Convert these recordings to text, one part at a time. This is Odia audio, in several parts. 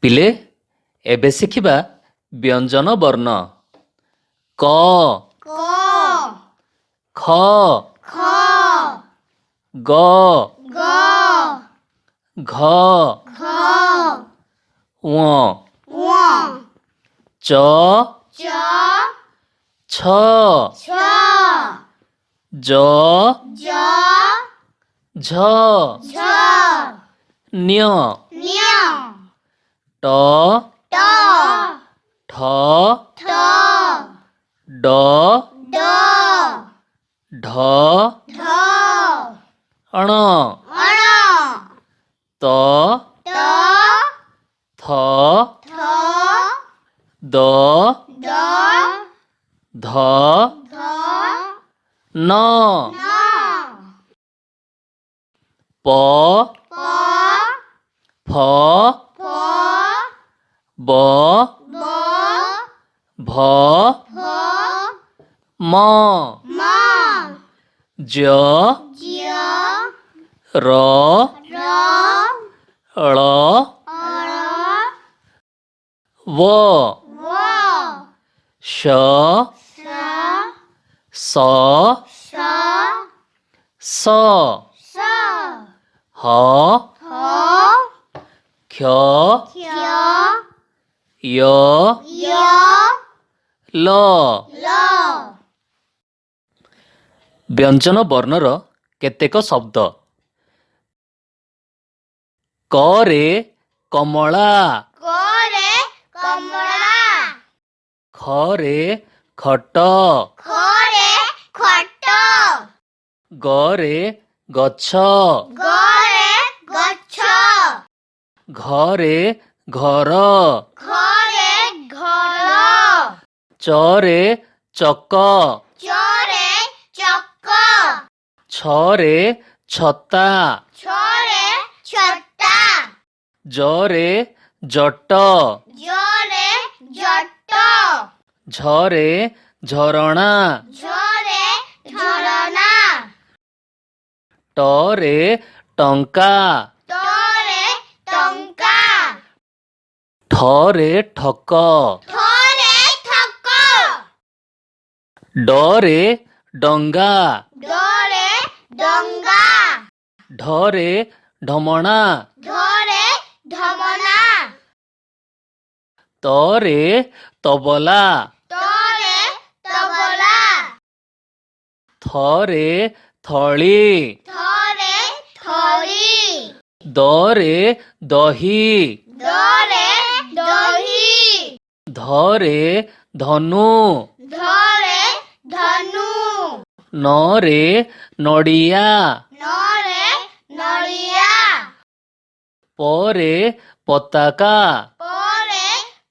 ପିଲେ ଏବେ ଶିଖିବା ବ୍ୟଞ୍ଜନ ବର୍ଣ୍ଣ। କ କ ଖ ଖ ଗ ଗ ଘ ଘ ୱ ୱ ଚ ଚ ଛ ଛ ଜ ଜ ଝ ଝ ନ୍ୟ ନ୍ୟ ଟ ଟ ଠ ଠ ଡ ଡ ଢ ଢ ଅଣ ଅଣ ତ ତ ଥ ଥ ଦ ଦ ଧ ଧ ନ ନ ପ ପ ଫ ଫ ବ ବ ଭ ଭ ମ ମ ଜ ଜ୍ୟ ର ର ଳ ଅଳ ବ ବ ଶ ସ ସ ସ ସ ସ ହ ହ କ୍ଷ କ୍ଷ ୟ ୟ ଲ ଲ ବ୍ୟଞ୍ଜନ ବର୍ଣ୍ଣର କେତେକ ଶବ୍ଦ। କରେ କମଳା, କରେ କମଳା, ଖରେ ଖଟ, ଖରେ ଖଟ, ଗରେ ଗଛ, ଗରେ ଗଛ, ଘରେ ଘର, ଘରେ ଘର, ଚରେ ଚକ, ଚରେ ଚକ, ଛରେ ଛତା, ଛରେ ଛତା, ଜରେ ଜଟ, ଜରେ ଜଟ, ଝରେ ଝରଣା, ଝରେ ଝରଣା, ଟରେ ଟଙ୍କା, ଟରେ ଟଙ୍କା, ଠରେ ଠକ, ଠରେ ଠକ, ଡରେ ଡଙ୍ଗା, ଡରେ ଡଙ୍ଗା, ଢରେ ଢମଣା, ଢରେ ଢମଣା, ତରେ ତବଲା, ତରେ ତବଲା, ଥରେ ଥଳି, ଥରେ ଥଳି, ଦରେ ଦହି, ଦରେ ଦହି, ଧରେ ଧନୁ, ଧରେ ଧନୁ, ନରେ ନଡ଼ିଆ, ନରେ ନଡ଼ିଆ, ପରେ ପତାକା, ପରେ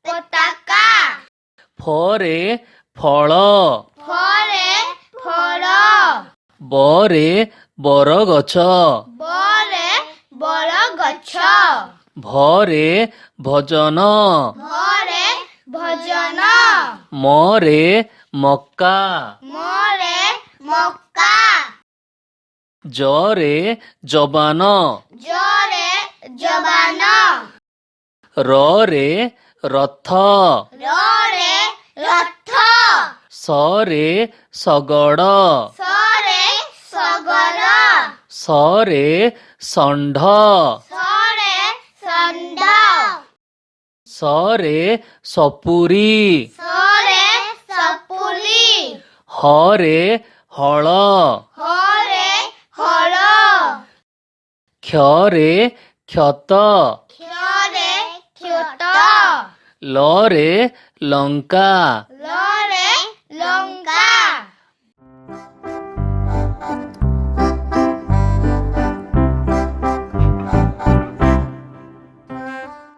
ପତାକା, ଫରେ ଫଳ, ଫରେ ଫଳ, ବରେ ବରଗଛ, ବରେ ବରଗଛ, ଭରେ ଭଜନ, ଭରେ ଭଜନ, ମରେ ମକା, ମରେ ମକା, ଜରେ ଜବାନ, ଜରେ ଜବାନ, ରରେ ରଥ, ରରେ ରଥ, ସରେ ଶଗଡ଼, ସରେ ଶଗଡ଼, ସରେ ଷଣ୍ଢ, ସରେ ଷଣ୍ଢ, ସରେ ସପୁରୀ, ସରେ ସପୁଲି, ହରେ ହଳ, ହରେ ହଳ, କ୍ଷରେ କ୍ଷତ, କ୍ଷରେ କ୍ଷତ, ଲରେ ଲଙ୍କା, ଲରେ ଲଙ୍କା,